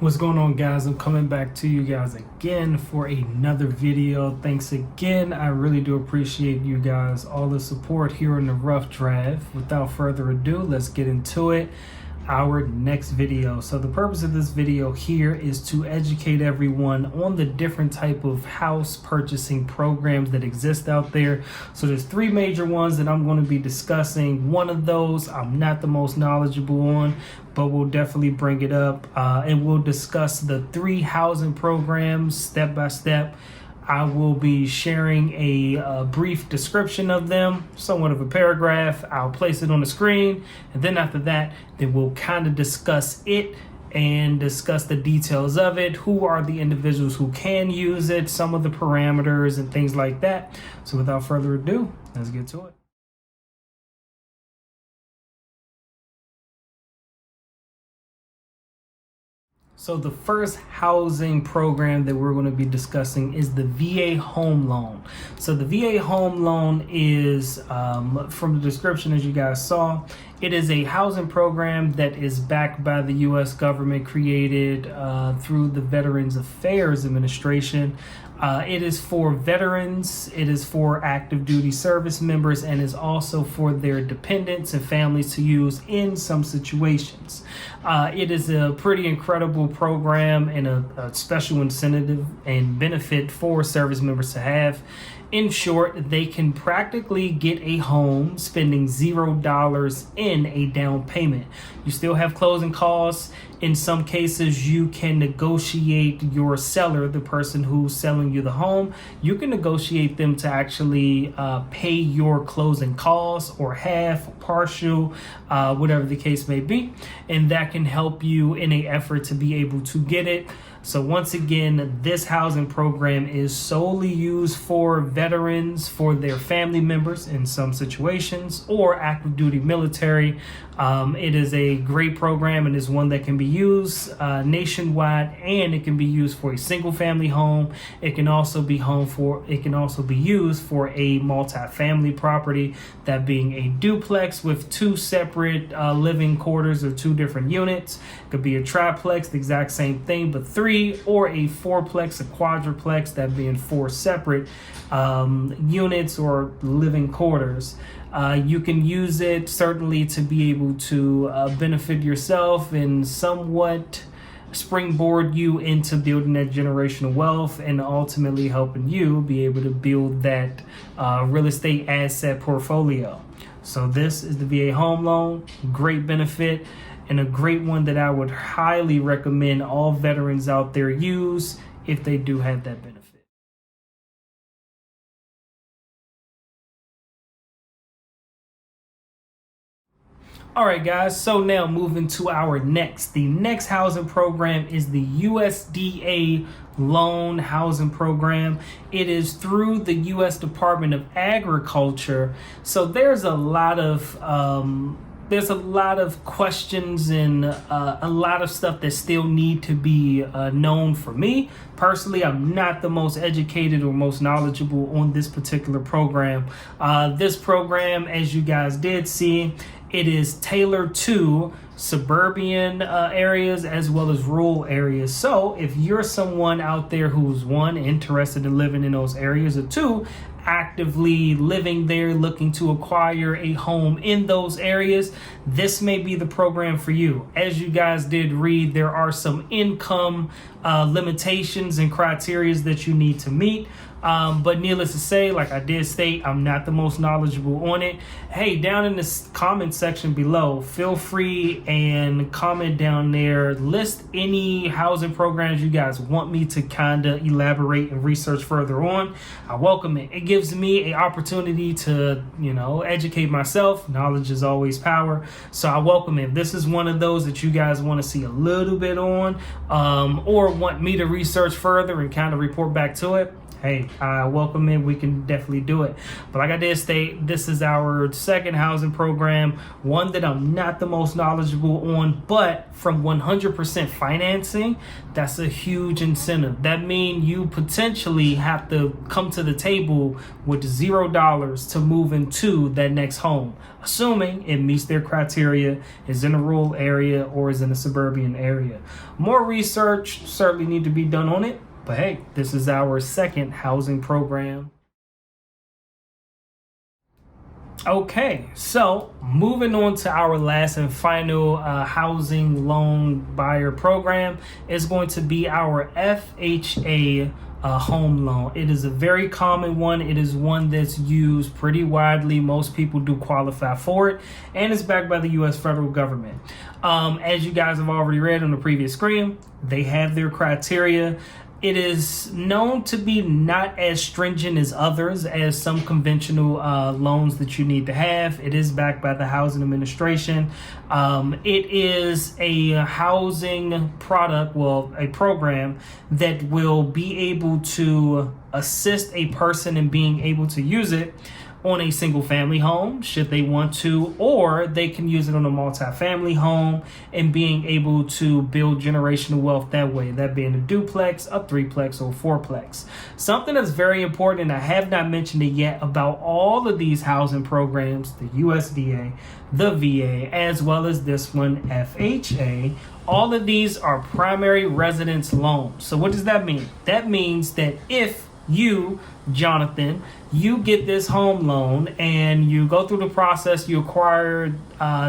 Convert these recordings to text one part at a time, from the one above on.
What's going on, guys? I'm coming back to you guys again for another video. Thanks again. I really do appreciate you guys, all the support here in the rough draft. Without further ado, let's get into it. Our next video. So the purpose of this video here is to educate everyone on the different type of house purchasing programs that exist out there. So there's three major ones that I'm going to be discussing. One of those I'm not the most knowledgeable on, but we'll definitely bring it up and we'll discuss the three housing programs step by step. I will be sharing a brief description of them, somewhat of a paragraph. I'll place it on the screen, and then after that, then we'll kind of discuss it and discuss the details of it. Who are the individuals who can use it, some of the parameters and things like that. So without further ado, let's get to it. So the first housing program that we're going to be discussing is the VA Home Loan. So the VA Home Loan is, from the description as you guys saw, it is a housing program that is backed by the U.S. government, created through the Veterans Affairs Administration. It is for veterans, it is for active duty service members, and is also for their dependents and families to use in some situations. It is a pretty incredible program and a special incentive and benefit for service members to have. In short, they can practically get a home spending $0 in a down payment. You still have closing costs. In some cases, you can negotiate your seller, the person who's selling you the home. You can negotiate them to actually pay your closing costs, or half, partial, whatever the case may be. And that can help you in an effort to be able to get it. So once again, this housing program is solely used for veterans, for their family members in some situations, or active duty military. It is a great program and is one that can be used nationwide, and it can be used for a single family home. It can also be used for a multi-family property, that being a duplex with two separate living quarters or two different units. It could be a triplex, the exact same thing, but three, or a fourplex, a quadruplex, that being four separate units or living quarters. You can use it certainly to be able to benefit yourself and somewhat springboard you into building that generational wealth, and ultimately helping you be able to build that real estate asset portfolio. So this is the VA Home Loan. Great benefit, and a great one that I would highly recommend all veterans out there use if they do have that benefit. All right, guys, so now moving to our the next housing program is the USDA Loan housing program. It is through the U.S. Department of Agriculture. So there's a lot of questions and a lot of stuff that still need to be known for me. Personally, I'm not the most educated or most knowledgeable on this particular program. This program, as you guys did see, it is tailored to suburban areas as well as rural areas. So if you're someone out there who's, one, interested in living in those areas, or two, actively living there, looking to acquire a home in those areas, this may be the program for you. As you guys did read, there are some income limitations and criteria that you need to meet. But needless to say, like I did state, I'm not the most knowledgeable on it. Hey, down in the comment section below, feel free and comment down there. List any housing programs you guys want me to kind of elaborate and research further on. I welcome it. It gives me an opportunity to, educate myself. Knowledge is always power. So I welcome it. If this is one of those that you guys want to see a little bit on, or want me to research further and kind of report back to it, hey, I welcome it. We can definitely do it. But like I did state, this is our second housing program, one that I'm not the most knowledgeable on, but from 100% financing, that's a huge incentive. That means you potentially have to come to the table with $0 to move into that next home, assuming it meets their criteria, is in a rural area or is in a suburban area. More research certainly need to be done on it, but hey, this is our second housing program. Okay, so moving on to our last and final housing loan buyer program is going to be our FHA home loan. It is a very common one. It is one that's used pretty widely. Most people do qualify for it, and it's backed by the U.S. federal government. As you guys have already read on the previous screen, they have their criteria. It is known to be not as stringent as others, as some conventional loans that you need to have. It is backed by the Housing Administration. It is a housing product, well, a program that will be able to assist a person in being able to use it on a single family home should they want to, or they can use it on a multi-family home and being able to build generational wealth that way, that being a duplex, a threeplex, or a fourplex. Something that's very important, and I have not mentioned it yet, about all of these housing programs, the USDA, the VA, as well as this one, FHA, all of these are primary residence loans. So what does that mean? That means that if you, Jonathan, you get this home loan and you go through the process, you acquire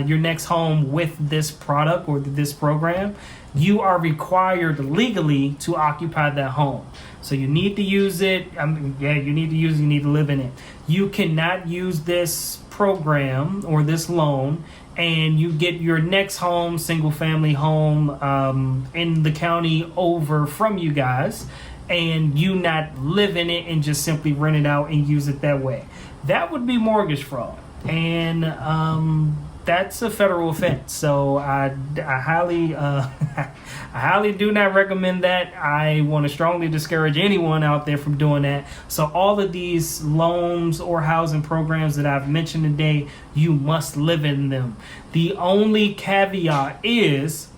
your next home with this product or this program, you are required legally to occupy that home. So you need to use it. You need to use it. You need to live in it. You cannot use this program or this loan and you get your next home, single family home in the county over from you guys, and you not live in it and just simply rent it out and use it that way. That would be mortgage fraud, and that's a federal offense. So I highly I highly do not recommend that. I want to strongly discourage anyone out there from doing that. So all of these loans or housing programs that I've mentioned today, you must live in them. The only caveat is,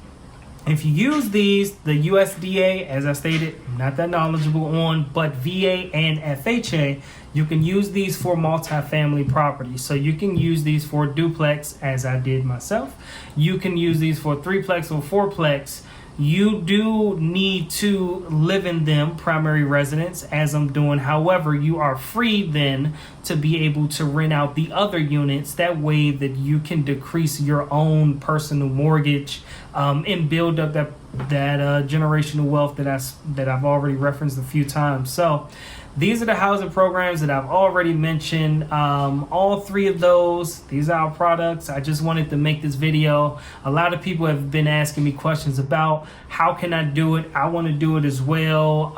if you use these, the USDA, as I stated, I'm not that knowledgeable on, but VA and FHA, you can use these for multifamily properties. So you can use these for duplex, as I did myself. You can use these for threeplex or fourplex. You do need to live in them, primary residence, as I'm doing. However, you are free then to be able to rent out the other units. That way that you can decrease your own personal mortgage and build up that generational wealth that I've already referenced a few times. So these are the housing programs that I've already mentioned. All three of those, these are our products. I just wanted to make this video. A lot of people have been asking me questions about how can I do it. I want to do it as well.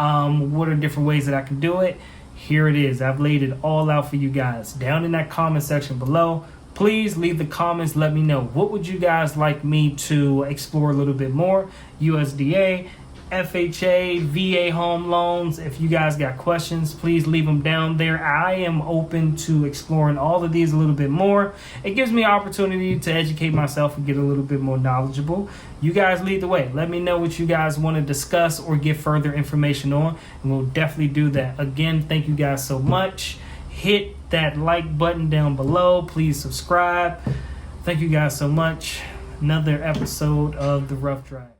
What are different ways that I can do it? Here it is. I've laid it all out for you guys. Down in that comment section below, please leave the comments. Let me know, what would you guys like me to explore a little bit more? USDA, FHA, VA home loans. If you guys got questions, please leave them down there. I am open to exploring all of these a little bit more. It gives me an opportunity to educate myself and get a little bit more knowledgeable. You guys lead the way. Let me know what you guys want to discuss or get further information on, and we'll definitely do that. Again, thank you guys so much. Hit that like button down below. Please subscribe. Thank you guys so much. Another episode of The Rough Drive.